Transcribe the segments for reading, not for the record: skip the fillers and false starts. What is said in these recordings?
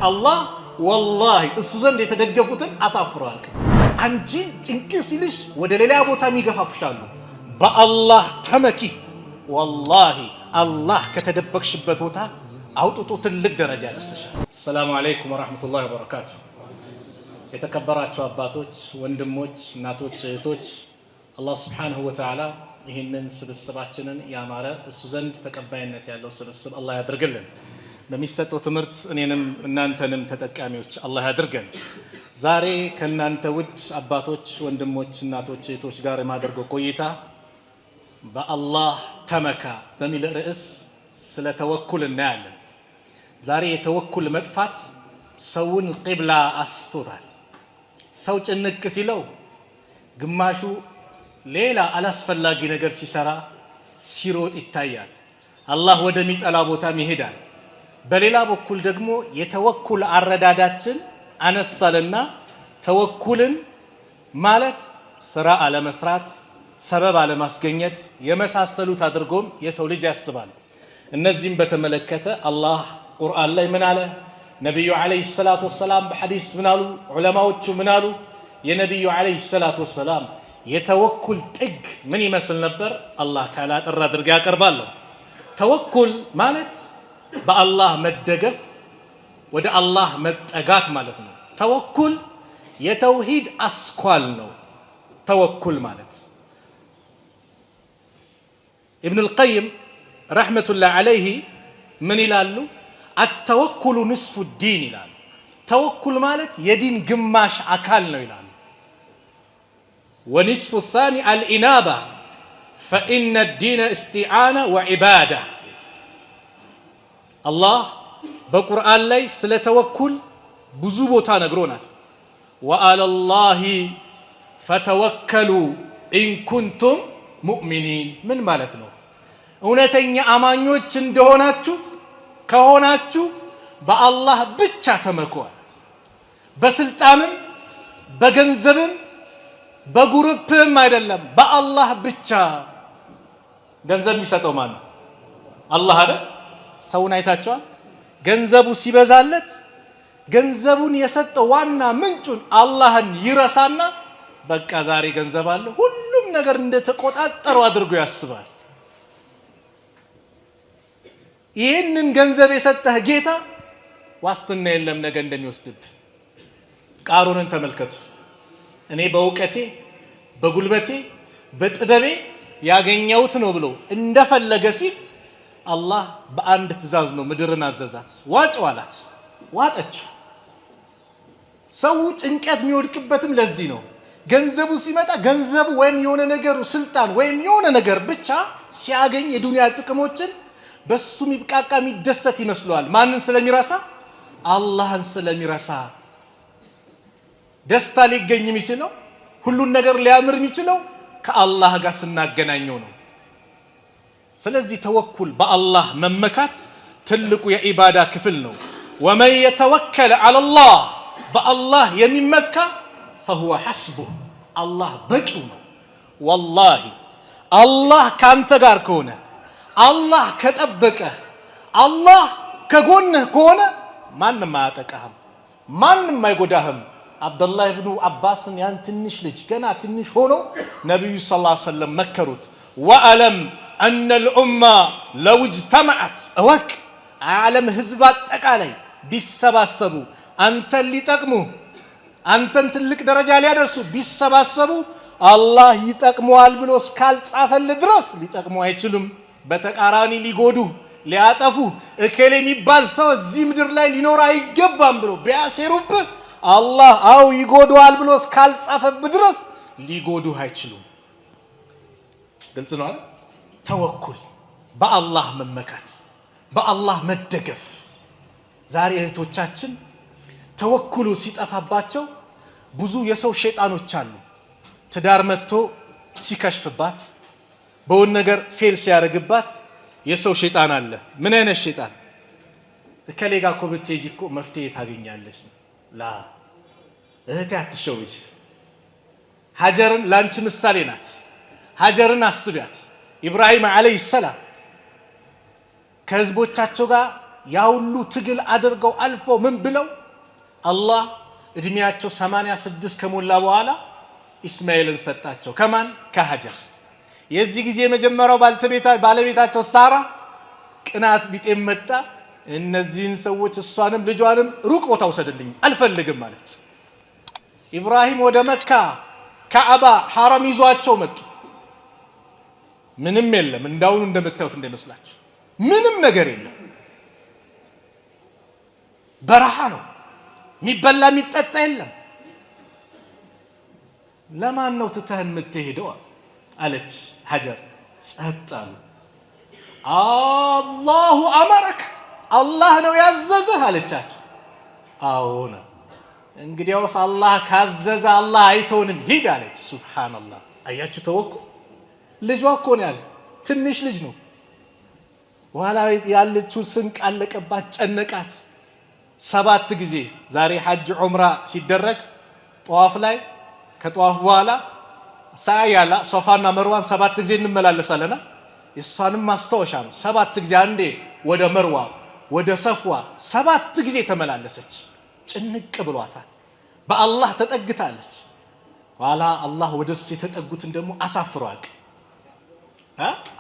አላህ ወላሂ እሱ ዘንድ የተደገፉትን አሳፍሯል። አንቺ ጭንቅ ሲልሽ ወደ ሌላ ቦታ የሚገፋፍሻሉ። በአላህ ተመኪ። ወላሂ አላህ ከተደበቅሽበት ቦታ አውጥቶ ትልቅ ደረጃ ያደርስሻል። ሰላሙ አለይኩም ወራህመቱላሂ ወበረካቱሁ። የተከበራችሁ አባቶች፣ ወንድሞች፣ እናቶች፣ እህቶች አላህ ሱብሓነሁ ወተዓላ ይህንን ስብስባችንን ያማረ እሱ ዘንድ ተቀባይነት ያለው ስብስብ አላህ ያድርግልን። በሚሰጠው ትምህርት እኔንም እናንተንም ተጠቃሚዎች አላህ ያድርገን። ዛሬ ከእናንተ ውድ አባቶች፣ ወንድሞች፣ እናቶች፣ እህቶች ጋር የማደርገው ቆይታ በአላህ ተመካ በሚል ርዕስ ስለ ተወኩል እናያለን። ዛሬ የተወኩል መጥፋት ሰውን ቂብላ አስቶታል። ሰው ጭንቅ ሲለው ግማሹ ሌላ አላስፈላጊ ነገር ሲሰራ ሲሮጥ ይታያል። አላህ ወደሚጠላ ቦታም ይሄዳል። በሌላ በኩል ደግሞ የተወኩል አረዳዳችን አነሳልና ተወኩልን ማለት ስራ አለመስራት፣ ሰበብ አለማስገኘት የመሳሰሉት አድርጎም የሰው ልጅ ያስባል። እነዚህም በተመለከተ አላህ ቁርአን ላይ ምን አለ? ነቢዩ ዓለይሂ ሰላቱ ወሰላም በሐዲስ ምን አሉ? ዑለማዎቹ ምን አሉ? የነቢዩ ዓለይሂ ሰላቱ ወሰላም የተወኩል ጥግ ምን ይመስል ነበር? አላህ ካላጠራ አድርጋ ያቀርባለሁ። ተወኩል ማለት በአላህ መደገፍ፣ ወደ አላህ መጠጋት ማለት ነው። ተወኩል የተውሂድ አስኳል ነው። ተወኩል ማለት ኢብኑል ቀይም ረሕመቱላህ ዓለይሂ ምን ይላሉ? አተወኩሉ ንስፉ ዲን ይላሉ። ተወኩል ማለት የዲን ግማሽ አካል ነው ይላሉ። ወንስፉ ሳኒ አልኢናባ ፈኢነ ዲነ እስቲዓና ወዒባዳ። አላህ በቁርአን ላይ ስለ ተወኩል ብዙ ቦታ ነግሮናል። ወአለላሂ ፈተወከሉ ኢንኩንቱም ሙእሚኒን። ምን ማለት ነው? እውነተኛ አማኞች እንደሆናችሁ ከሆናችሁ በአላህ ብቻ ተመኩዋል። በስልጣንም በገንዘብም በጉርፕም አይደለም፣ በአላህ ብቻ። ገንዘብ የሚሰጠው ማን ነው? አላህ አይደል? ሰውን አይታቸዋል። ገንዘቡ ሲበዛለት ገንዘቡን የሰጠው ዋና ምንጩን አላህን ይረሳና በቃ ዛሬ ገንዘብ አለ ሁሉም ነገር እንደተቆጣጠረው አድርጎ ያስባል። ይህንን ገንዘብ የሰጠህ ጌታ ዋስትና የለም ነገ እንደሚወስድብህ። ቃሩንን ተመልከቱ። እኔ በእውቀቴ በጉልበቴ በጥበቤ ያገኘሁት ነው ብሎ እንደፈለገ ሲል አላህ በአንድ ትእዛዝ ነው ምድርን አዘዛት። ዋጭ አላት፣ ዋጠችው። ሰው ጭንቀት የሚወድቅበትም ለዚህ ነው። ገንዘቡ ሲመጣ ገንዘቡ ወይም የሆነ ነገሩ ስልጣን ወይም የሆነ ነገር ብቻ ሲያገኝ የዱንያ ጥቅሞችን በሱ የሚብቃቃ የሚደሰት ይመስለዋል። ማንን ስለሚረሳ? አላህን ስለሚረሳ። ደስታ ሊገኝ የሚችለው ሁሉን ነገር ሊያምር የሚችለው ከአላህ ጋር ስናገናኘው ነው። ስለዚህ ተወኩል በአላህ መመካት ትልቁ የኢባዳ ክፍል ነው። ወመን የተወከለ ዐለላህ በአላህ የሚመካ ፈሁወ ሐስቡህ አላህ በቂው ነው። ወላሂ አላህ ካንተ ጋር ከሆነ፣ አላህ ከጠበቀ፣ አላህ ከጎንህ ከሆነ ማንም አያጠቃህም፣ ማንም አይጎዳህም። አብዱላህ ብኑ አባስን ያን ትንሽ ልጅ ገና ትንሽ ሆኖ ነቢዩ ሰለላሁ ዐለይሂ ወሰለም መከሩት። ወአለም አነል ኡማ ለው እጅተመዐት እወቅ ዓለም ህዝብ አጠቃላይ ቢሰባሰቡ አንተን ሊጠቅሙ አንተን ትልቅ ደረጃ ሊያደርሱ ቢሰባሰቡ አላህ ይጠቅመዋል ብሎ እስካልጻፈልህ ድረስ ሊጠቅሙ አይችሉም። በተቃራኒ ሊጎዱ ሊያጠፉ እከሌ የሚባል ሰው እዚህ ምድር ላይ ሊኖር አይገባም ብሎ ቢያሴሩብህ አላህ አው ይጎዱዋል ብሎ እስካልጻፈብህ ድረስ ሊጎዱህ አይችሉም። ግልጽ ነው። ተወኩል በአላህ መመካት፣ በአላህ መደገፍ። ዛሬ እህቶቻችን ተወኩሉ ሲጠፋባቸው ብዙ የሰው ሸይጣኖች አሉ። ትዳር መጥቶ ሲከሽፍባት፣ በውን ነገር ፌል ሲያደርግባት የሰው ሸይጣን አለ። ምን አይነት ሸይጣን? እከሌ ጋር እኮ ብትሄጂ እኮ መፍትሄ ታገኛለሽ። ላ እህቴ አትሸውጂ። ሀጀርን ላንቺ ምሳሌ ናት። ሀጀርን አስቢያት። ኢብራሂም ዓለይሂ ሰላም ከህዝቦቻቸው ጋር ያውሉ ትግል አድርገው አልፎ ምን ብለው አላህ እድሜያቸው 86 ከሞላ በኋላ ኢስማኤልን ሰጣቸው። ከማን? ከሀጀር። የዚህ ጊዜ መጀመሪያው ባለቤታቸው ሳራ ቅናት ቢጤም መጣ። እነዚህን ሰዎች እሷንም ልጇንም ሩቅ ቦታ ውሰድልኝ አልፈልግም ማለት። ኢብራሂም ወደ መካ ካዕባ ሐረም ይዟቸው መጡ። ምንም የለም፣ እንዳውኑ እንደምታዩት እንደመስላችሁ ምንም ነገር የለም። በረሃ ነው፣ የሚበላ የሚጠጣ የለም። ለማን ነው ትተህን የምትሄደው አለች ሀጀር። ጸጥ አሉ። አላሁ አመረክ፣ አላህ ነው ያዘዘህ አለቻቸው። አዎ ነው። እንግዲያውስ አላህ ካዘዘ አላህ አይተውንም ሂድ አለች። ሱብሃንአላህ። አያችሁ ተወኩል። ልጇ እኮ ነው ያለ፣ ትንሽ ልጅ ነው። በኋላ ያለችው ስንቅ አለቀባት፣ ጨነቃት። 7 ጊዜ ዛሬ ሐጅ ዑምራ ሲደረግ ጧፍ ላይ ከጧፍ በኋላ ሳያላ ሶፋና መርዋን 7 ጊዜ እንመላለሳለና የሷንም ማስታወሻ ነው። 7 ጊዜ አንዴ ወደ መርዋ ወደ ሰፍዋ 7 ጊዜ ተመላለሰች። ጭንቅ ብሏታል። በአላህ ተጠግታለች። ኋላ አላህ ወደሱ የተጠጉትን ደግሞ አሳፍሯል።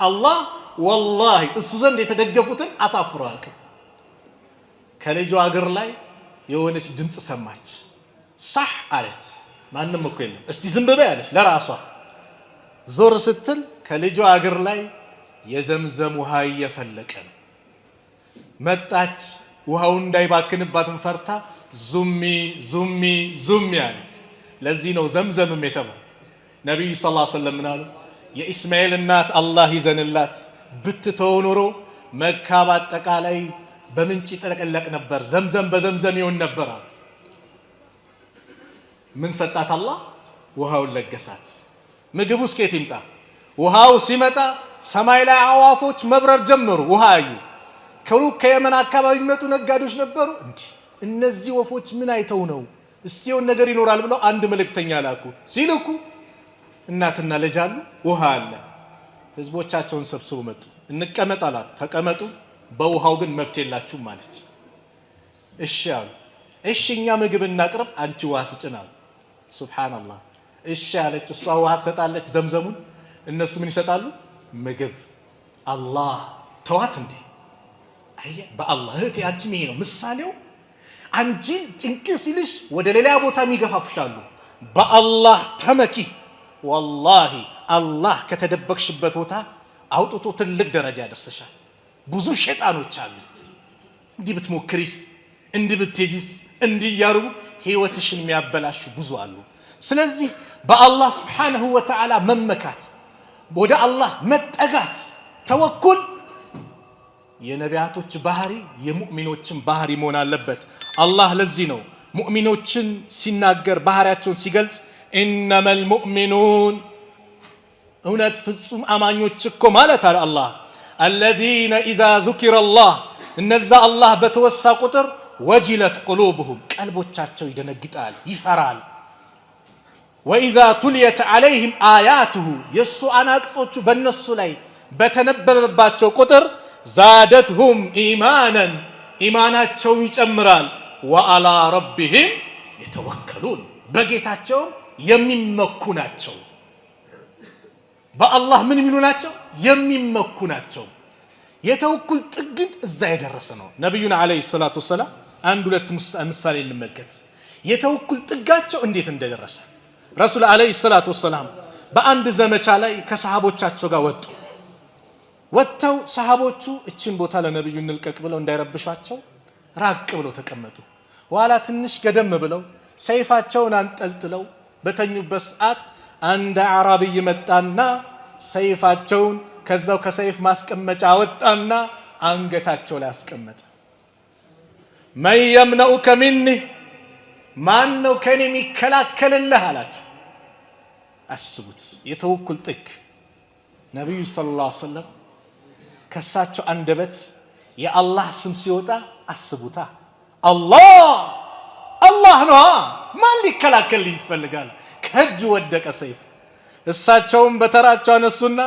አላህ ወላሂ እሱ ዘንድ የተደገፉትን አሳፍሯል። ከልጇ እግር ላይ የሆነች ድምፅ ሰማች። ሳህ አለች። ማንም እኮ የለም። እስቲ ዝም በይ አለች ለራሷ። ዞር ስትል ከልጇ እግር ላይ የዘምዘም ውሃ እየፈለቀ ነው። መጣች። ውሃው እንዳይባክንባትም ፈርታ ዙሚ ዙሚ ዙሚ አለች። ለዚህ ነው ዘምዘምም የተባለው። ነብዩ ሰለላሁ ዐለይሂ ወሰለም ምናሉ? የኢስማኤል እናት አላህ ይዘንላት ብትተው ኖሮ መካ በአጠቃላይ በምንጭ ይጠለቀለቅ ነበር፣ ዘምዘም በዘምዘም ይሆን ነበር። ምን ሰጣት አላህ? ውሃውን ለገሳት። ምግቡ እስከየት ይምጣ? ውሃው ሲመጣ ሰማይ ላይ አዋፎች መብረር ጀመሩ። ውሃ አዩ። ከሩቅ ከየመን አካባቢ የሚመጡ ነጋዴዎች ነበሩ። እንዲህ እነዚህ ወፎች ምን አይተው ነው? እስቲ የሆነ ነገር ይኖራል ብለው አንድ መልእክተኛ ላኩ። ሲልኩ እናትና ልጅ አሉ፣ ውሃ አለ። ህዝቦቻቸውን ሰብስበው መጡ። እንቀመጥ አላት። ተቀመጡ፣ በውሃው ግን መብት የላችሁም ማለች። እሺ አሉ። እሺ እኛ ምግብ እናቅርብ፣ አንቺ ውሃ ስጭን አሉ። ሱብሃንአላህ። እሺ አለች። እሷ ውሃ ትሰጣለች ዘምዘሙን፣ እነሱ ምን ይሰጣሉ? ምግብ። አላህ ተዋት እንዴ! አየ በአላህ እህቴ፣ አንቺም ይሄ ነው ምሳሌው። አንቺን ጭንቅ ሲልሽ ወደ ሌላ ቦታ የሚገፋፍሻሉ። በአላህ ተመኪ። ወላሂ አላህ ከተደበቅሽበት ቦታ አውጥቶ ትልቅ ደረጃ ያደርስሻል። ብዙ ሸይጣኖች አሉ። እንዲህ ብትሞክሪስ፣ እንዲህ ብትሄጂስ፣ እንዲህ እያሉ ህይወትሽን የሚያበላሹ ብዙ አሉ። ስለዚህ በአላህ ስብሓንሁ ወተዓላ መመካት፣ ወደ አላህ መጠጋት፣ ተወኩል የነቢያቶች ባህሪ የሙእሚኖችን ባህሪ መሆን አለበት። አላህ ለዚህ ነው ሙእሚኖችን ሲናገር ባህሪያቸውን ሲገልጽ ኢነመል ሙእሚኑን እውነት ፍጹም አማኞች እኮ ማለት አለ አላህ አለዚነ ኢዛ ዙኪረ አላህ እነዛ አላህ በተወሳ ቁጥር ወጅለት ቁሉብሁም ቀልቦቻቸው ይደነግጣል፣ ይፈራል። ወኢዛ ቱልየት ዐለይሂም አያቱሁ የእሱ አናቅጾቹ በእነሱ ላይ በተነበበባቸው ቁጥር ዛደትሁም ኢማናን ኢማናቸው ይጨምራል። ወአላ ረቢሂም የተወከሉን በጌታቸውም የሚመኩ ናቸው። በአላህ ምን የሚሉ ናቸው? የሚመኩ ናቸው። የተወኩል ጥግን እዛ የደረሰ ነው። ነቢዩና ዓለይሂ ሰላቱ ወሰላም አንድ ሁለት ምሳሌ እንመልከት። የተወኩል ጥጋቸው እንዴት እንደደረሰ ረሱል ዓለይሂ ሰላቱ ወሰላም በአንድ ዘመቻ ላይ ከሰሃቦቻቸው ጋር ወጡ። ወጥተው ሰሃቦቹ እችን ቦታ ለነብዩ እንልቀቅ ብለው እንዳይረብሿቸው ራቅ ብለው ተቀመጡ። ኋላ ትንሽ ገደም ብለው ሰይፋቸውን አንጠልጥለው በተኙበት ሰዓት አንድ አዕራቢይ መጣና ሰይፋቸውን ከዛው ከሰይፍ ማስቀመጫ አወጣና አንገታቸው ላይ አስቀመጠ። መን የምነኡከ ሚኒ ማን ነው ከኔ የሚከላከልልህ አላቸው። አስቡት የተወኩል ጥግ። ነቢዩ ሰለላሁ ዐለይሂ ወሰለም ከሳቸው አንደበት የአላህ ስም ሲወጣ አስቡታ። አላህ አላህ ነው። ማን ሊከላከልልኝ ትፈልጋለህ? ከእጁ ወደቀ ሰይፍ። እሳቸውም በተራቸው አነሱና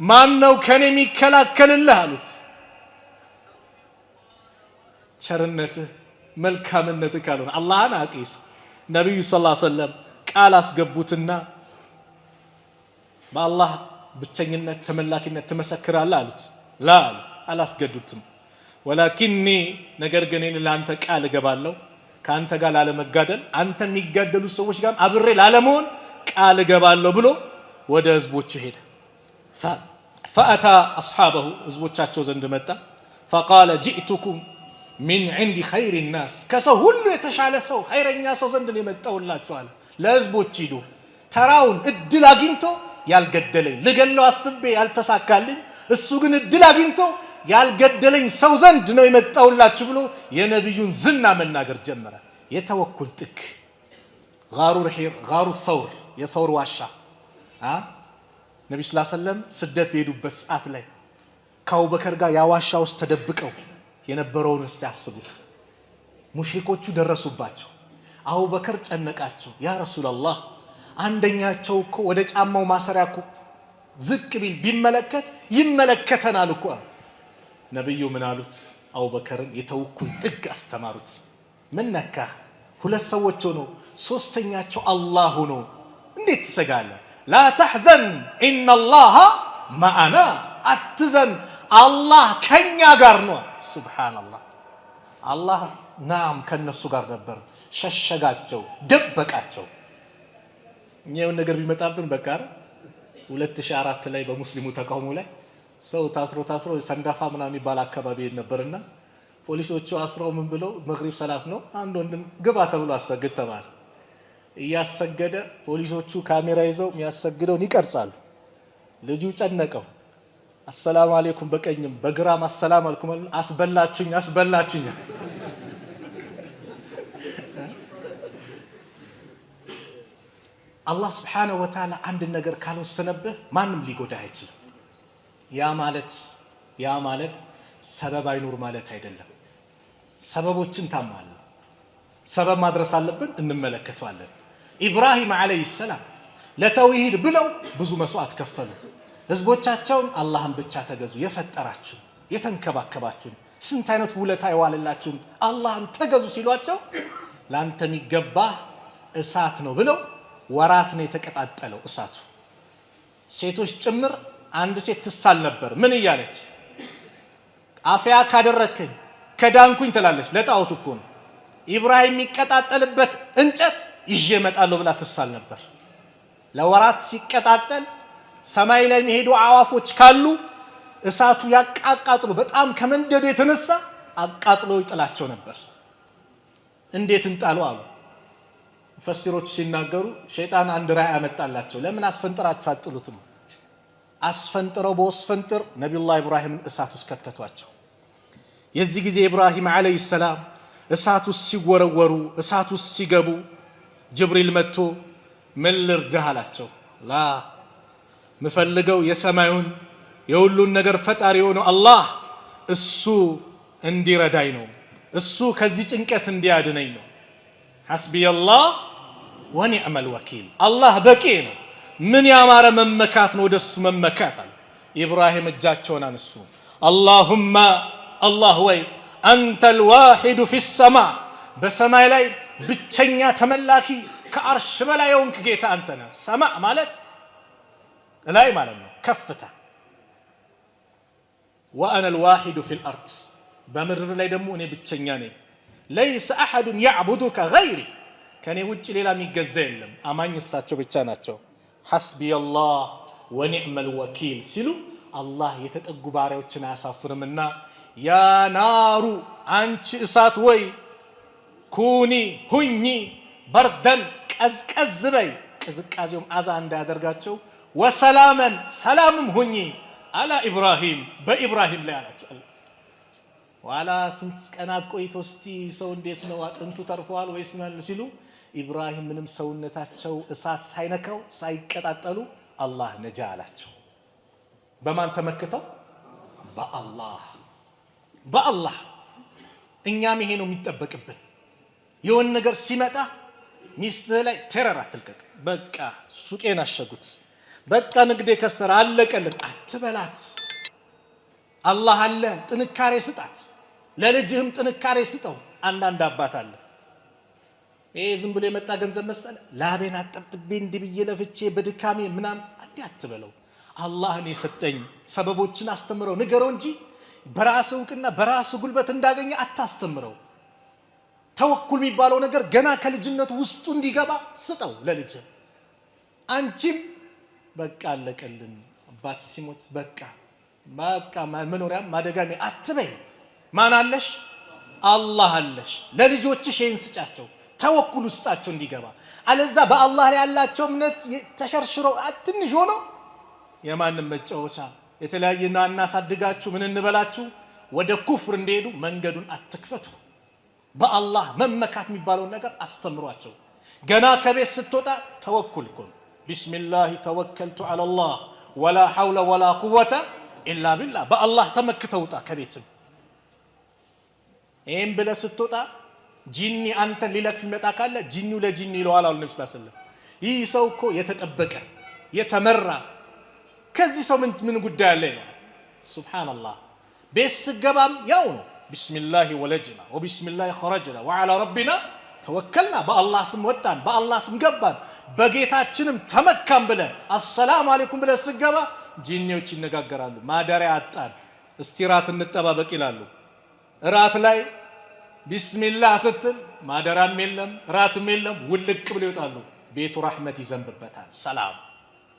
ማን ነው ከኔ የሚከላከልልህ አሉት። ቸርነትህ መልካምነትህ ካልሆነ አላህን አቂስ ነብዩ ሰለላሁ ዐለይሂ ወሰለም ቃል አስገቡትና በአላህ ብቸኝነት ተመላኪነት ትመሰክራለህ አሉት። ላ አላስገዱትም። ወላኪኒ ነገር ግን እኔ ለአንተ ቃል እገባለሁ ካንተ ጋር ላለመጋደል አንተ የሚጋደሉ ሰዎች ጋር አብሬ ላለመሆን ቃል እገባለሁ ብሎ ወደ ህዝቦቹ ሄደ። فأتى أصحابه ህዝቦቻቸው ዘንድ መጣ። فقال جئتكم من عند خير الناس ከሰው ሁሉ የተሻለ ሰው ኸይረኛ ሰው ዘንድ ነው የመጣሁላችሁ አለ። ለህዝቦች ሂዱ ተራውን እድል አግኝቶ ያልገደለኝ ልገለው አስቤ ያልተሳካልኝ እሱ ግን እድል አግኝቶ ያልገደለኝ ሰው ዘንድ ነው የመጣሁላችሁ ብሎ የነብዩን ዝና መናገር ጀመረ። የተወኩል ጥግ ጋሩ ሰውር የሰውር ዋሻ ነብዩ ሰለላሁ ዐለይሂ ወሰለም ስደት በሄዱበት ሰዓት ላይ ከአቡበከር ጋር ያዋሻ ውስጥ ተደብቀው የነበረውን እስቲ አስቡት። ሙሽሪኮቹ ደረሱባቸው። አቡበከር ጨነቃቸው። ያ ረሱላህ አንደኛቸው እኮ ወደ ጫማው ማሰሪያ እኮ ዝቅ ቢል ቢመለከት ይመለከተናል እኮ። ነብዩ ምን አሉት? አቡበከርን የተወኩል ጥግ አስተማሩት። ምን ነካ? ሁለት ሰዎች ሆኖ ሶስተኛቸው አላህ ሆኖ እንዴት ትሰጋለህ? ላ ተሕዘን ኢነላህ ማአና አትዘን አላህ ከኛ ጋር ነው። ሱብሃንአላህ አላህ ናም ከነሱ ጋር ነበር። ሸሸጋቸው፣ ደበቃቸው። እኛው ነገር ቢመጣብን በቃ 2004 ላይ በሙስሊሙ ተቃውሞ ላይ ሰው ታስሮ ሰንዳፋ ምናምን የሚባል አካባቢ ነበርና ፖሊሶቹ አስረው ምን ብለው መግሪብ ሰላት ነው አንድ ወንድም ግባ ተብሎ አሰግድ ተባለ። እያሰገደ ፖሊሶቹ ካሜራ ይዘው የሚያሰግደውን ይቀርጻሉ። ልጁ ጨነቀው። አሰላሙ አለይኩም በቀኝም በግራም አሰላም አለይኩም አስበላችሁኝ አላህ Subhanahu Wa Ta'ala አንድ ነገር ካልወሰነብህ ማንም ሊጎዳ አይችልም። ያ ማለት ሰበብ አይኑር ማለት አይደለም። ሰበቦችን ታማለ ሰበብ ማድረስ አለብን እንመለከተዋለን። ኢብራሂም አለይሂ ሰላም ለተውሂድ ብለው ብዙ መስዋዕት ከፈሉ። ህዝቦቻቸውን አላህን ብቻ ተገዙ የፈጠራችሁ የተንከባከባችሁ ስንት አይነት ውለታ ይዋልላችሁ አላህን ተገዙ ሲሏቸው ላንተ የሚገባ እሳት ነው ብለው ወራት ነው የተቀጣጠለው እሳቱ። ሴቶች ጭምር አንድ ሴት ትሳል ነበር። ምን እያለች አፍያ ካደረከኝ ከዳንኩኝ ትላለች። ለጣዖት እኮ ነው። ኢብራሂም የሚቀጣጠልበት እንጨት ይዤ እመጣለሁ ብላ ትሳል ነበር። ለወራት ሲቀጣጠል ሰማይ ላይ የሚሄዱ አዋፎች ካሉ እሳቱ ያቃቃጥሉ በጣም ከመንደዱ የተነሳ አቃጥሎ ይጥላቸው ነበር። እንዴት እንጣሉ አሉ ሙፈሲሮች ሲናገሩ ሸይጣን አንድ ራእይ አመጣላቸው። ለምን አስፈንጥራችሁ አጥሉትም? አስፈንጥረው በወስፈንጥር ነብዩላህ ኢብራሂምን እሳት ውስጥ ከተቷቸው። የዚህ ጊዜ ኢብራሂም አለይሂ ሰላም እሳት ውስጥ ሲወረወሩ እሳት ውስጥ ሲገቡ ጅብሪል መጥቶ ምን ልርዳህ አላቸው። ላ ምፈልገው የሰማዩን የሁሉን ነገር ፈጣሪ ሆኖ አላህ እሱ እንዲረዳኝ ነው። እሱ ከዚህ ጭንቀት እንዲያድነኝ ነው። ሐስቢየላህ ወኒዕመል ወኪል አላህ በቂ ነው። ምን ያማረ መመካት ነው ወደሱ መመካት አለ። ኢብራሂም እጃቸውን አነሱ። አላሁማ አላህ ወይ አንተል ዋሂዱ ፊሰማ በሰማይ ላይ ብቸኛ ተመላኪ ከአርሽ በላይ የሆንክ ጌታ አንተ ነህ። ሰማ ማለት ላይ ማለት ነው ከፍታ። ወአና አልዋሂዱ ፊል አርድ በምድር ላይ ደግሞ እኔ ብቸኛ ነኝ። ليس أحد يعبدك غيري ከኔ ውጭ ሌላ የሚገዛ የለም። አማኝ እሳቸው ብቻ ናቸው። حسبي الله ونعم الوكيل ሲሉ አላህ የተጠጉ ባሪያዎችን አያሳፍርምና ያ ናሩ አንቺ እሳት ወይ ኩኒ ሁኚ በርደን ቀዝቀዝ በይ ቅዝቃዜውም አዛ እንዳያደርጋቸው ወሰላመን ሰላምም ሁኚ አላ ኢብራሂም በኢብራሂም ላይ አላቸው። ዋላ ስንት ቀናት ቆይቶ እስቲ ሰው እንዴት ነው አጥንቱ ተርፏል ወይስ ምን ሲሉ ኢብራሂም ምንም ሰውነታቸው እሳት ሳይነካው ሳይቀጣጠሉ አላህ ነጃ አላቸው። በማን ተመክተው? በአላህ። እኛም ይሄ ነው የሚጠበቅብን። የሆነ ነገር ሲመጣ ሚስትህ ላይ ቴረር አትልቀቅ። በቃ ሱቄን አሸጉት፣ በቃ ንግዴ ከሰረ አለቀልን አትበላት። አላህ አለ ጥንካሬ ስጣት። ለልጅህም ጥንካሬ ስጠው። አንዳንድ አባት አለ ይሄ ዝም ብሎ የመጣ ገንዘብ መሰለ ላቤን አጠብጥቤ እንዲህ ብዬ ለፍቼ በድካሜ ምናምን አንዴ አትበለው። አላህን የሰጠኝ ሰበቦችን አስተምረው ንገረው እንጂ በራስ እውቅና በራስ ጉልበት እንዳገኘ አታስተምረው። ተወኩል የሚባለው ነገር ገና ከልጅነቱ ውስጡ እንዲገባ ስጠው ለልጅ። አንቺም በቃ አለቀልን አባት ሲሞት በቃ መኖሪያም ማደጋሚ አትበይ። ማን አለሽ? አላህ አለሽ። ለልጆችሽ ይህን ስጫቸው፣ ተወኩል ውስጣቸው እንዲገባ። አለዛ በአላህ ላይ ያላቸው እምነት ተሸርሽሮ ትንሽ ሆኖ የማንም መጫወቻ የተለያየና እናሳድጋችሁ ምን እንበላችሁ ወደ ኩፍር እንዲሄዱ መንገዱን አትክፈቱ። በአላህ መመካት የሚባለውን ነገር አስተምሯቸው። ገና ከቤት ስትወጣ ተወኩል እኮ ቢስሚላህ ተወከልቱ ዐለላህ ወላ ሐውለ ወላ ቁወተ ኢላ ቢላህ። በአላህ ተመክተው ውጣ ከቤትም። ይህም ብለህ ስትወጣ ጂኒ አንተን ሊለክፍ ይመጣ ካለ ጂኒው ለጂኒ ይለዋል አሉ ነብዩ ሰለላሁ ዐለይሂ ወሰለም። ይህ ሰው እኮ የተጠበቀ የተመራ ከዚህ ሰው ምን ጉዳይ አለ ነው። ሱብሃንአላህ። ቤት ስገባም ያው ነው ቢስሚላህ ወለጅና ወቢስሚላህ ኸረጅና ወዐላ ረቢና ተወከልና። በአላህ ስም ወጣን፣ በአላህ ስም ገባን፣ በጌታችንም ተመካን ብለህ አሰላሙ አለይኩም ብለህ ስገባ ጂኒዎች ይነጋገራሉ። ማደሪያ አጣን እስቲ ራት እንጠባበቅ ይላሉ። ራት ላይ ቢስሚላህ ስትል ማደራም የለም ራትም የለም፣ ውልቅ ብለው ይወጣሉ። ቤቱ ረህመት ይዘንብበታል፣ ሰላም።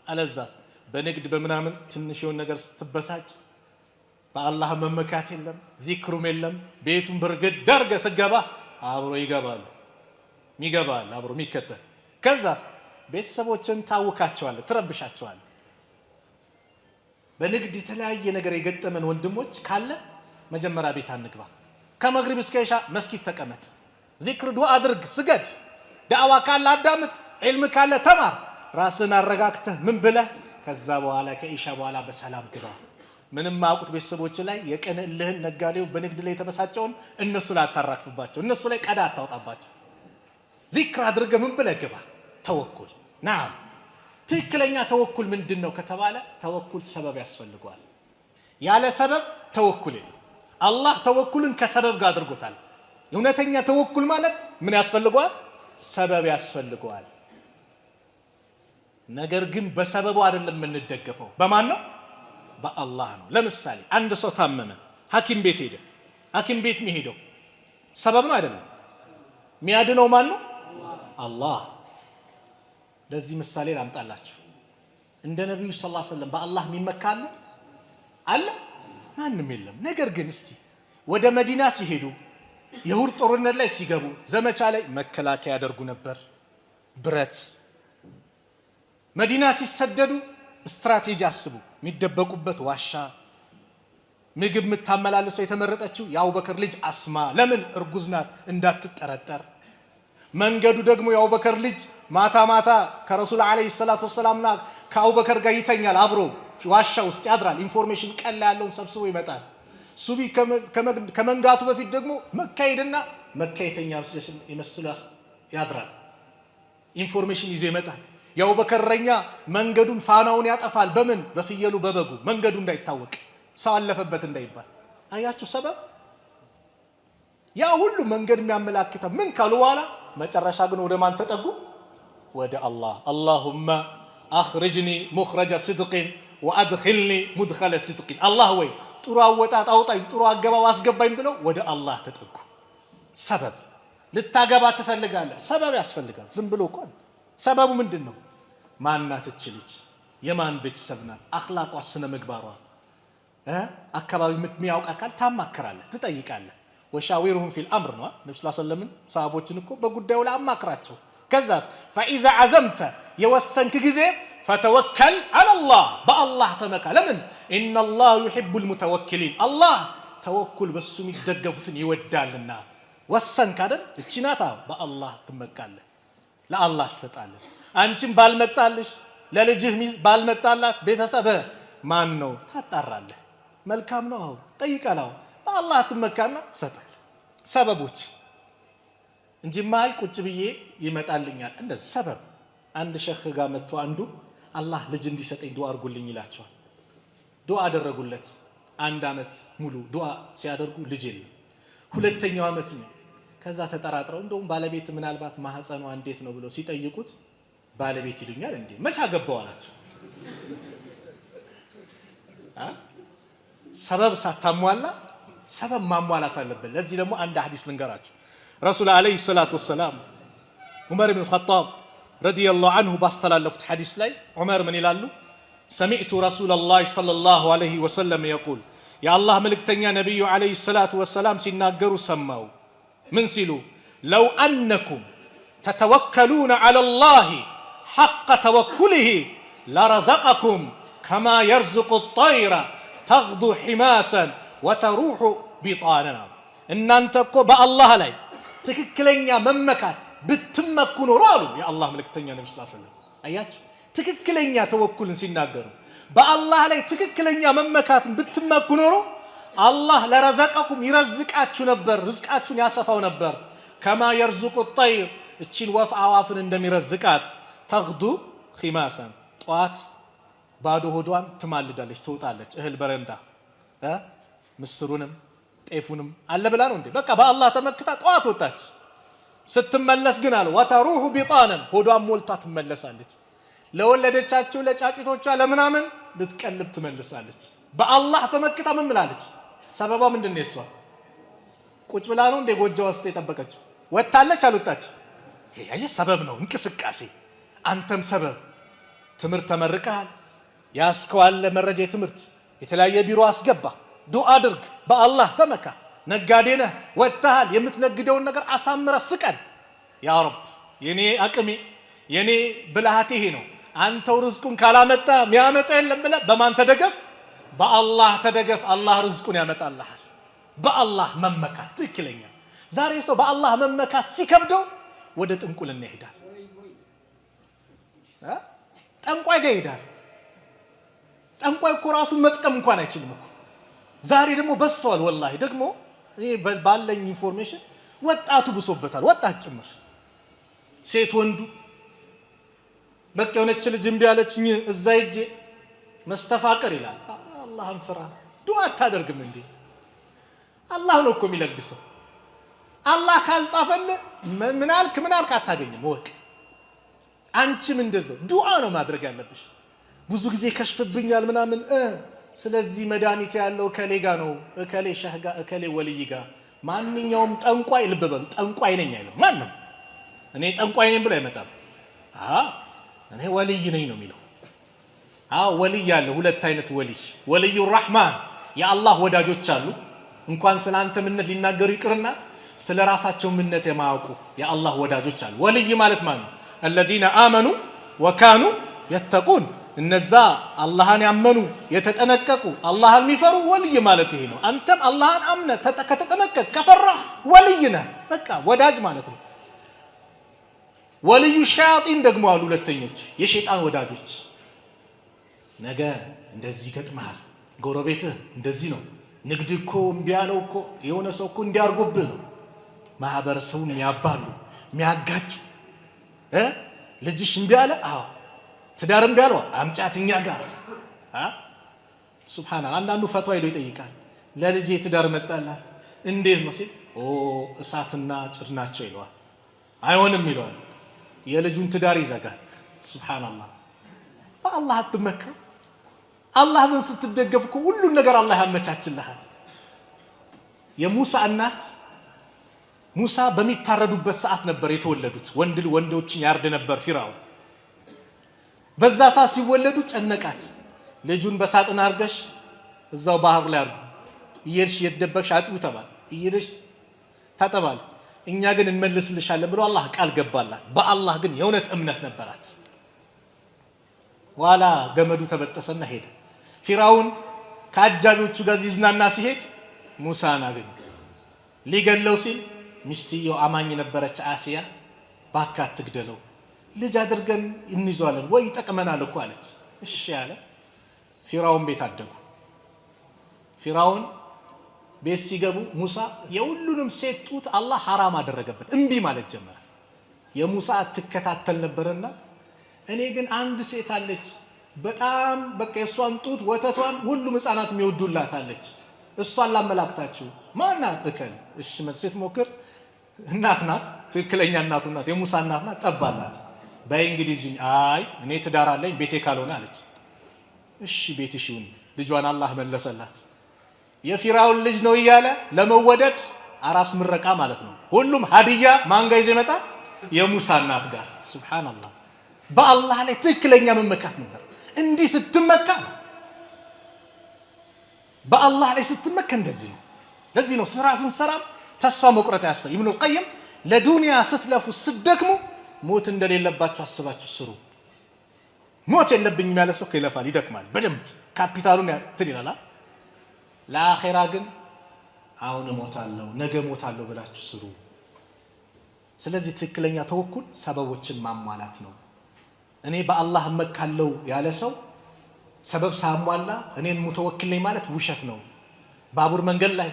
አለዛስ በንግድ በምናምን ትንሽ የሆነ ነገር ስትበሳጭ በአላህ መመካት የለም ዚክሩም የለም። ቤቱን ብርግድ ዳርገ ስገባ አብሮ ይገባሉ፣ ሚገባል አብሮ ሚከተል። ከዛስ ቤተሰቦችን ታውካቸዋለህ፣ ትረብሻቸዋለህ። በንግድ የተለያየ ነገር የገጠመን ወንድሞች ካለ መጀመሪያ ቤት አንግባ። ከመግሪብ እስከ ኢሻ መስጊድ ተቀመጥ፣ ዚክር ዱዓ አድርግ፣ ስገድ። ዳዕዋ ካለ አዳምጥ፣ ዒልም ካለ ተማር። ራስን አረጋግተህ ምን ብለህ ከዛ በኋላ ከኢሻ በኋላ በሰላም ግባ። ምንም ማያውቁት ቤተሰቦች ላይ የቀን እልህን ነጋዴው በንግድ ላይ የተበሳጨውን እነሱ ላይ አታራክፍባቸው፣ እነሱ ላይ ቀዳ አታውጣባቸው። ዚክር አድርገህ ምን ብለህ ግባ። ተወኩል ናም። ትክክለኛ ተወኩል ምንድን ነው ከተባለ ተወኩል ሰበብ ያስፈልገዋል። ያለ ሰበብ ተወኩል የለም። አላህ ተወኩልን ከሰበብ ጋር አድርጎታል። እውነተኛ ተወኩል ማለት ምን ያስፈልገዋል? ሰበብ ያስፈልገዋል። ነገር ግን በሰበቡ አይደለም የምንደገፈው። በማን ነው? በአላህ ነው። ለምሳሌ አንድ ሰው ታመመ፣ ሐኪም ቤት ሄደ። ሐኪም ቤት የሚሄደው ሰበብ ነው አይደለም? የሚያድነው ማን ነው? አላህ። ለዚህ ምሳሌ ላምጣላችሁ። እንደ ነብዩ ሰለላሁ ዐለይሂ ወሰለም በአላህ የሚመካ አለ? ማንም የለም። ነገር ግን እስቲ ወደ መዲና ሲሄዱ የሁድ ጦርነት ላይ ሲገቡ ዘመቻ ላይ መከላከያ ያደርጉ ነበር፣ ብረት። መዲና ሲሰደዱ ስትራቴጂ አስቡ። የሚደበቁበት ዋሻ፣ ምግብ የምታመላልሰው የተመረጠችው የአቡበከር ልጅ አስማ። ለምን? እርጉዝ ናት እንዳትጠረጠር። መንገዱ ደግሞ የአቡበከር ልጅ ማታ ማታ ከረሱል ዓለይሂ ሰላቱ ወሰላምና ከአቡበከር ጋር ይተኛል፣ አብሮ ዋሻ ውስጥ ያድራል። ኢንፎርሜሽን ቀላ ያለውን ሰብስቦ ይመጣል። ሱቢ ከመንጋቱ በፊት ደግሞ መካ ሄድና መካ የተኛ ይመስሉ ያድራል። ኢንፎርሜሽን ይዞ ይመጣል። የአቡበከር እረኛ መንገዱን ፋናውን ያጠፋል። በምን? በፍየሉ በበጉ፣ መንገዱ እንዳይታወቅ፣ ሰው አለፈበት እንዳይባል። አያችሁ ሰበብ። ያ ሁሉ መንገድ የሚያመላክተው ምን ካሉ በኋላ መጨረሻ ግን ወደ ማን ተጠጉ? ወደ አላህ። አላሁመ አኽሪጅኒ ሙኽረጀ ስድቅን ወአድኺልኒ ሙድኸለ ስድቅን። አላህ ወይ ጥሩ አወጣጥ አውጣኝ፣ ጥሩ አገባብ አስገባኝ ብለው ወደ አላህ ተጠጉ። ሰበብ። ልታገባ ትፈልጋለህ፣ ሰበብ ያስፈልጋል። ዝም ብሎ እኮ ሰበቡ ምንድን ነው? ማናት እች ልጅ? የማን ቤተሰብ ናት? አኽላቋ፣ ስነ ምግባሯ፣ አካባቢ የሚያውቅ አካል ታማክራለህ፣ ትጠይቃለህ። ወሻዊርሁም ፊል አምር ነው ነብዩ ሰለላሁ ዐለይሂ ወሰለም ሰሃቦችን እኮ በጉዳዩ ላይ አማክራቸው። ከዛስ ፈኢዛ ዐዘምተ የወሰንክ ጊዜ ፈተወከል ዐለላህ በአላህ ተመካ። ለምን? ኢነላህ ዩሂቡል ሙተወኪሊን አላህ ተወኩል በሱ የሚደገፉትን ይወዳልና። ወሰንክ አይደል? እቺ ናታ። በአላህ ትመካለህ፣ ለአላህ ትሰጣለህ። አንቺም ባልመጣልሽ ለልጅህ ባልመጣላት ቤተሰብህ ማን ነው ታጣራለህ። መልካም ነው አሁን ጠይቀላው በአላህ ትመካና ትሰጣለህ። ሰበቦች እንጂማ ቁጭ ብዬ ይመጣልኛል እንደዚህ ሰበብ። አንድ ሸህ ጋር መጥቶ አንዱ አላህ ልጅ እንዲሰጠኝ ዱዓ አድርጉልኝ ይላቸዋል። ዱዓ አደረጉለት። 1 ዓመት ሙሉ ዱዓ ሲያደርጉ ልጅ የለም። ሁለተኛው ዓመት ነው። ከዛ ተጠራጥረው እንደውም ባለቤት ምናልባት ማህፀኗ እንዴት ነው ብለው ሲጠይቁት ባለቤት ይሉኛል እንዴ መች አገባው አላቸው። ሰበብ ሳታሟላ ሰበብ ማሟላት አለበት። ለዚህ ደግሞ አንድ ሐዲስ ልንገራችሁ። ረሱል አለይሂ ሰላቱ ወሰላም ዑመር ኢብኑ ኸጣብ ረዲየላሁ ዐንሁ ባስተላለፉት ሐዲስ ላይ ዑመር ምን ይላሉ? ሰሚዕቱ ረሱለላህ ሰለላሁ ዐለይሂ ወሰለም የቁል የአላህ መልእክተኛ ነቢዩ ዐለይሂ ሰላቱ ወሰላም ሲናገሩ ሰማው። ምን ሲሉ? ለው አነኩም ተተወከሉነ ዐለላሂ ሐቀ ተወኩሊሂ ለረዘቀኩም ከማ የርዝቁ ጠይረ ተግዱ ሒማሰን ወተሩሑ ቢጣነና። እናንተ እኮ በአላህ ላይ ትክክለኛ መመካት ብትመኩ ኖሮ አሉ የአላህ መልእክተኛ ነብዩ ሰለላሁ ዐለይሂ ወሰለም። አያችሁ ትክክለኛ ተወኩልን ሲናገሩ በአላህ ላይ ትክክለኛ መመካትን ብትመኩ ኖሮ አላህ ለረዘቀኩም ይረዝቃችሁ ነበር፣ ርዝቃችሁን ያሰፋው ነበር። ከማ የርዝቁ ጠይር እቺን ወፍ አዋፍን እንደሚረዝቃት ተግዱ ኺማሰን ጧት ባዶ ሆዷን ትማልዳለች፣ ትወጣለች እህል በረንዳ ምስሩንም ጤፉንም አለ ብላ ነው እንዴ? በቃ በአላህ ተመክታ ጧት ወጣች። ስትመለስ ግን አለ ወተሩሑ ቢጣነን ሆዷን ሞልታ ትመለሳለች። ለወለደቻቸው ለጫቂቶቿ ለምናምን ልትቀልብ ትመለሳለች። በአላህ ተመክታ ምን ብላለች? ሰበቧ ምንድነው? እሷ ቁጭ ብላ ነው እንደ ጎጆ ውስጥ የጠበቀችው። ወጣለች አልወጣች? ይሄ ሰበብ ነው እንቅስቃሴ። አንተም ሰበብ ትምህርት ተመርቀሃል፣ ያስከዋለ መረጃ ትምህርት የተለያየ ቢሮ አስገባ፣ ዱዓ አድርግ፣ በአላህ ተመካ። ነጋዴ ነህ ወጣሃል፣ የምትነግደውን ነገር አሳምረ ስቀን። ያ ረብ የኔ አቅሜ የኔ ብልሃት ይሄ ነው፣ አንተው ርዝቁን ካላመጣ የሚያመጣ የለም ብለህ በማን ተደገፍ? በአላህ ተደገፍ። አላህ ርዝቁን ያመጣልሃል። በአላህ መመካት ትክክለኛ። ዛሬ ሰው በአላህ መመካት ሲከብደው ወደ ጥንቁልና ይሄዳል፣ ጠንቋይ ጋር ይሄዳል። ጠንቋይ እኮ ራሱን መጥቀም እንኳን አይችልም እኮ። ዛሬ ደግሞ በዝቷል። ወላሂ ደግሞ እኔ ባለኝ ኢንፎርሜሽን ወጣቱ ብሶበታል፣ ወጣት ጭምር ሴት ወንዱ። በቃ የሆነች ልጅ እምቢ አለችኝ እዛ ሂጄ መስተፋቀር ይላል። አላህን ፍራ፣ ዱዓ አታደርግም እንዴ? አላህ ነው እኮ የሚለግሰው። አላህ ካልጻፈልህ ምን አልክ አታገኝም። ወቅ አንቺም እንደዛው ዱዓ ነው ማድረግ ያለብሽ። ብዙ ጊዜ ከሽፍብኛል ምናምን ስለዚህ መድኃኒት ያለው እከሌ ጋ ነው፣ እከሌ ሸህ ጋ፣ እከሌ ወልይ ጋ። ማንኛውም ጠንቋይ ልብ በሉ ጠንቋይ ነኝ አይልም ማንም። እኔ ጠንቋይ ነኝ ብሎ አይመጣም። እኔ ወልይ ነኝ ነው የሚለው። ወልይ አለ፣ ሁለት አይነት ወልይ። ወልዩ ራህማን የአላህ ወዳጆች አሉ። እንኳን ስለ አንተ ምንነት ሊናገሩ ይቅርና ስለ ራሳቸው ምንነት የማያውቁ የአላህ ወዳጆች አሉ። ወልይ ማለት ማለት ነው الذين آمنوا وكانوا يتقون። እነዛ አላህን ያመኑ የተጠነቀቁ አላህን የሚፈሩ ወልይ ማለት ይሄ ነው። አንተም አላህን አምነህ ከተጠነቀቅ ከፈራህ ወልይ ነህ። በቃ ወዳጅ ማለት ነው። ወልዩ ሸያጢን ደግሞ አሉ ሁለተኞች፣ የሸይጣን ወዳጆች። ነገ እንደዚህ ገጥመሃል፣ ጎረቤትህ እንደዚህ ነው፣ ንግድ እኮ እምቢ ያለው እኮ የሆነ ሰው እኮ እንዲያርጎብህ ነው። ማህበረሰቡን የሚያባሉ የሚያጋጩ ልጅሽ እምቢ አለ፣ ትዳር እምቢ አለው፣ አምጫት እኛ ጋር ሱብሃንአላህ። አንዳንዱ ፈትዋ ሄዶ ይጠይቃል። ለልጄ ትዳር መጣላት እንዴት ነው ሲል እሳትና ጭድ ናቸው ይለዋል። አይሆንም ይለዋል። የልጁን ትዳር ይዘጋል። ሱብሃንአላህ። በአላህ አትመካ። አላህ ዘንድ ስትደገፍ እኮ ሁሉን ነገር አላህ ያመቻችልሃል። የሙሳ እናት ሙሳ በሚታረዱበት ሰዓት ነበር የተወለዱት። ወንዶችን ያርድ ነበር ፊርዓውን። በዛ ሰዓት ሲወለዱ ጨነቃት። ልጁን በሳጥን አርገሽ እዛው ባህር ላይ አርጉ፣ እየሄድሽ እየተደበቅሽ አጥቢው ተባለ። እየሄድሽ ታጠባል፣ እኛ ግን እንመልስልሻለን ብሎ አላህ ቃል ገባላት። በአላህ ግን የእውነት እምነት ነበራት። ዋላ ገመዱ ተበጠሰና ሄደ። ፊርዓውን ከአጃቢዎቹ ጋር ሊዝናና ሲሄድ ሙሳን አገኘ። ሊገለው ሲል ሚስትየው አማኝ ነበረች አሲያ፣ ባካት ትግደለው ልጅ አድርገን እንይዟለን ወይ ይጠቅመናል እኮ አለች። እሺ ያለ ፊርዓውን ቤት አደጉ። ፊርዓውን ቤት ሲገቡ ሙሳ የሁሉንም ሴት ጡት አላህ ሐራም አደረገበት። እምቢ ማለት ጀመረ። የሙሳ ትከታተል ነበርና እኔ ግን አንድ ሴት አለች በጣም በቃ የሷን ጡት ወተቷን ሁሉም ህፃናት የሚወዱላት አለች። እሷን ላመላክታችሁ ማናት እከል እሺ መልሴት ሞክር እናት ናት ትክክለኛ እናቱ ናት የሙሳ እናት ናት ጠባላት በእንግሊዝ አይ እኔ ትዳር አለኝ ቤቴ ካልሆነ አለች እሺ ቤትሽ ይሁን ልጇን አላህ መለሰላት የፊራውን ልጅ ነው እያለ ለመወደድ አራስ ምረቃ ማለት ነው ሁሉም ሀዲያ ማን ጋር ይዞ ይመጣ የሙሳ እናት ጋር ሱብሃንአላህ በአላህ ላይ ትክክለኛ መመካት ነበር እንዲህ ስትመካ በአላህ ላይ ስትመካ እንደዚህ ነው ለዚህ ነው ስራ ስንሰራ ተስፋ መቁረጥ ያስፈልግ ኢብኑ القيم ለዱንያ ስትለፉ ስትደክሙ ሞት እንደሌለባችሁ አስባችሁ ስሩ ሞት የለብኝም ያለ ሰው ይለፋል ይደክማል በደንብ ካፒታሉን ትልላላ ለአኺራ ግን አሁን ሞታለሁ ነገ ሞታለሁ ብላችሁ ስሩ ስለዚህ ትክክለኛ ተወኩል ሰበቦችን ማሟላት ነው እኔ በአላህ መካለው ያለ ሰው ሰበብ ሳሟላ እኔን ሙተወክል ነኝ ማለት ውሸት ነው ባቡር መንገድ ላይ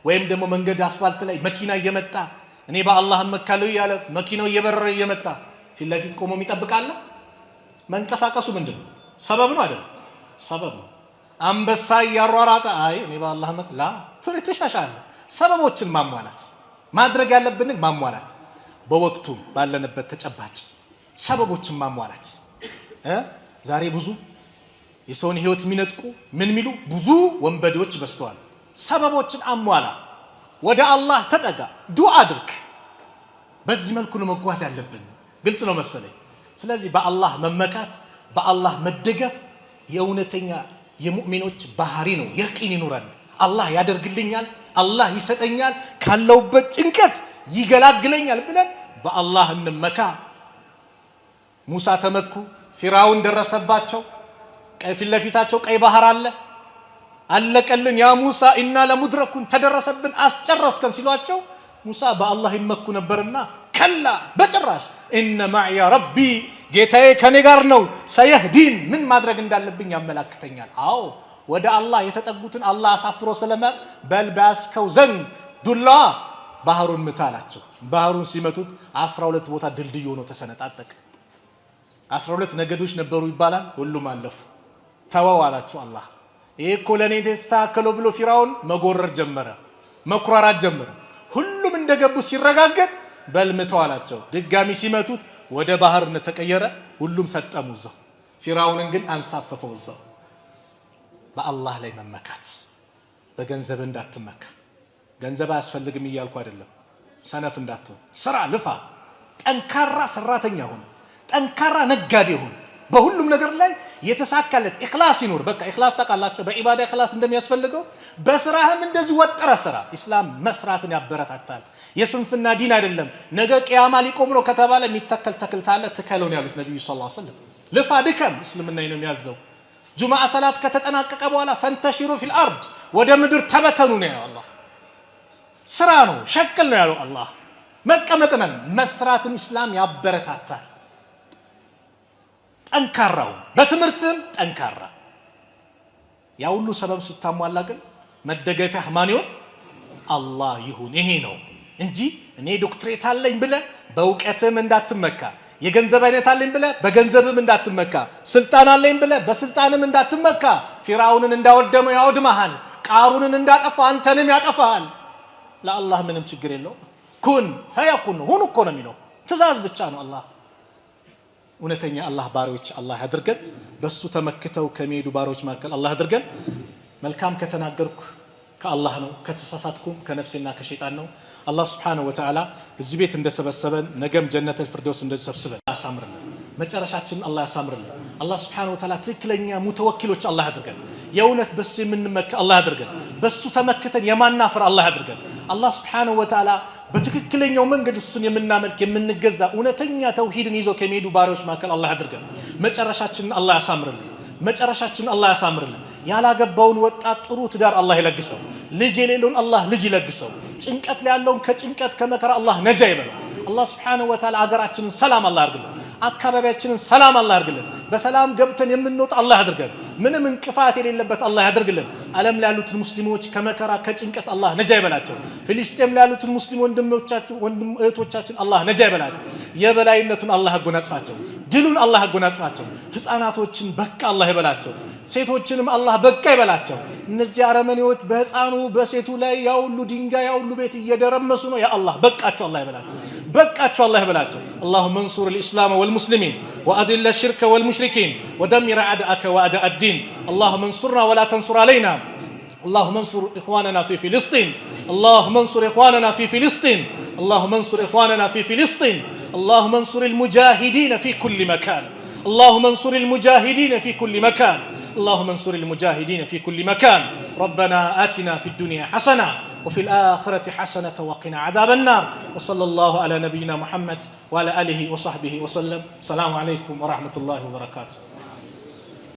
ወይም ደግሞ መንገድ አስፋልት ላይ መኪና እየመጣ እኔ በአላህ መካለው ያለ መኪናው እየበረረ እየመጣ ፊት ለፊት ቆሞ ይጠብቃል መንቀሳቀሱ ምንድነው ሰበብ ነው አይደል ሰበብ ነው አንበሳ ያሯራጣ አይ እኔ በአላህ መክላ ትርትሻሻለ ሰበቦችን ማሟላት ማድረግ ያለብን ማሟላት በወቅቱ ባለንበት ተጨባጭ ሰበቦችን ማሟላት ዛሬ ብዙ የሰውን ህይወት የሚነጥቁ ምን ሚሉ ብዙ ወንበዴዎች በስተዋል ሰበቦችን አሟላ ወደ አላህ ተጠጋ ዱዓ አድርግ በዚህ መልኩ ነው መጓዝ ያለብን ግልጽ ነው መሰለኝ ስለዚህ በአላህ መመካት በአላህ መደገፍ የእውነተኛ የሙእሚኖች ባህሪ ነው የቂን ይኑረን አላህ ያደርግልኛል አላህ ይሰጠኛል ካለውበት ጭንቀት ይገላግለኛል ብለን በአላህ እንመካ ሙሳ ተመኩ ፊራውን ደረሰባቸው ቀይ ፊት ለፊታቸው ቀይ ባህር አለ አለቀልን ያ ሙሳ ኢና ለሙድረኩን ተደረሰብን አስጨረስከን ሲሏቸው ሙሳ በአላህ ይመኩ ነበርና ከላ በጭራሽ ኢነ ማዕያ ረቢ ጌታዬ ከኔ ጋር ነው ሰየህዲን ምን ማድረግ እንዳለብኝ ያመላክተኛል አዎ ወደ አላህ የተጠጉትን አላህ አሳፍሮ ስለማ በልባስከው ዘንግ ዱላ ባህሩን ምታላቸው ባህሩን ሲመቱት 12 ቦታ ድልድይ ሆኖ ተሰነጣጠቀ 12 ነገዶች ነበሩ ይባላል ሁሉም አለፉ ተዋው አላቸው አላህ ይሄ እኮ ለኔ ተስተካከለው ብሎ ፊራውን መጎረር ጀመረ መኩራራት ጀመረ ሁሉም እንደገቡ ሲረጋገጥ በልምተው አላቸው ድጋሚ ሲመቱት ወደ ባህርነት ተቀየረ ሁሉም ሰጠሙ እዛው ፊራውንን ግን አንሳፈፈው እዛው በአላህ ላይ መመካት በገንዘብ እንዳትመካ ገንዘብ አያስፈልግም እያልኩ አይደለም ሰነፍ እንዳትሆን ስራ ልፋ ጠንካራ ሰራተኛ ሁን ጠንካራ ነጋዴ ሁን በሁሉም ነገር ላይ የተሳካለት ኢኽላስ ይኑር በቃ ኢኽላስ ተቃላቸው በኢባዳ ኢኽላስ እንደሚያስፈልገው በስራህም እንደዚህ ወጥረ ስራ ኢስላም መስራትን ያበረታታል የስንፍና ዲን አይደለም ነገ ቂያማ ሊቆም ነው ከተባለ የሚተከል ተክልታለ ተከለውን ያሉት ነብዩ ሰለላሁ ዐለይሂ ወሰለም ልፋ ድከም እስልምና ነው የሚያዘው ጁማዓ ሰላት ከተጠናቀቀ በኋላ ፈንተሽሩ ፊል አርድ ወደ ምድር ተበተኑ ነው ያለው አላህ ስራ ነው ሸክል ነው ያለው አላህ መቀመጥነን መስራትን ኢስላም ያበረታታል ጠንካራው በትምህርትም ጠንካራ ያ ሁሉ ሰበብ ስታሟላ ግን መደገፊያ ማን ይሁን አላህ ይሁን ይሄ ነው እንጂ እኔ ዶክትሬት አለኝ ብለ በእውቀትም እንዳትመካ የገንዘብ አይነት አለኝ ብለ በገንዘብም እንዳትመካ ስልጣን አለኝ ብለ በስልጣንም እንዳትመካ ፊራውንን እንዳወደመው ያወድማል ቃሩንን እንዳጠፋ አንተንም ያጠፋል ለአላህ ምንም ችግር የለው ኩን ፈየኩን ሁን እኮ ነው የሚለው ትእዛዝ ብቻ ነው አላህ እውነተኛ አላህ ባሪዎች አላህ ያድርገን በሱ ተመክተው ከሚሄዱ ባሪዎች መካከል አላህ ያድርገን መልካም ከተናገርኩ ከአላህ ነው ከተሳሳትኩም ከነፍሴና ከሸይጣን ነው አላህ Subhanahu Wa Ta'ala እዚህ ቤት እንደሰበሰበን ነገም ጀነተል ፊርደውስ እንደሰበሰበን ያሳምርልን መጨረሻችን አላህ ያሳምርልን አላህ Subhanahu Wa Ta'ala ትክክለኛ ሙተወኪሎች አላህ ያድርገን የእውነት በሱ የምንመካ አላህ ያድርገን በሱ ተመክተን የማናፍር አላህ ያድርገን አላህ Subhanahu Wa Ta'ala በትክክለኛው መንገድ እሱን የምናመልክ የምንገዛ እውነተኛ ተውሂድን ይዞ ከሚሄዱ ባሪዎች መካከል አላህ ያድርገን መጨረሻችንን አላህ ያሳምርልን መጨረሻችንን አላህ ያሳምርልን ያላገባውን ወጣት ጥሩ ትዳር አላህ ይለግሰው ልጅ የሌለውን አላህ ልጅ ይለግሰው ጭንቀት ላይ ያለውን ከጭንቀት ከመከራ አላህ ነጃ ይበለው አላህ Subhanahu Wa Ta'ala አገራችንን ሰላም አላህ ያርግልን አካባቢያችንን ሰላም አላህ ያርግልን በሰላም ገብተን የምንወጣ አላህ ያድርገን ምንም እንቅፋት የሌለበት አላህ ያድርግልን ዓለም ላይ ያሉት ሙስሊሞች ከመከራ ከጭንቀት አላህ ነጃ ይበላቸው ፍልስጤም ላይ ያሉት ሙስሊም ወንድሞቻችን እህቶቻችን አላህ ነጃ ይበላቸው የበላይነቱን አላህ ያጎናጽፋቸው ድሉን አላህ ያጎናጽፋቸው። ህፃናቶችን በቃ አላህ ይበላቸው፣ ሴቶችንም አላህ በቃ ይበላቸው። እነዚህ አረመኔዎች በህፃኑ በሴቱ ላይ ያው ሁሉ ድንጋይ ያው ሁሉ ቤት እየደረመሱ ነው። ያ አላህ በቃቸው፣ አላህ ይበላቸው፣ በቃቸው፣ አላህ ይበላቸው። اللهم انصر الإسلام والمسلمين وأذل الشرك والمشركين ودمر أعداءك وأعداء الدين. اللهم انصرنا ولا تنصر علينا. اللهم انصر إخواننا في فلسطين. اللهم انصر إخواننا في فلسطين. اللهم انصر إخواننا في فلسطين. اللهم انصر المجاهدين في كل مكان. اللهم انصر المجاهدين في كل مكان. اللهم انصر المجاهدين في كل مكان. ربنا آتنا في الدنيا حسنة وفي الآخرة حسنة وقنا عذاب النار. وصلى الله على نبينا محمد وعلى آله وصحبه وسلم. السلام عليكم ورحمة الله وبركاته.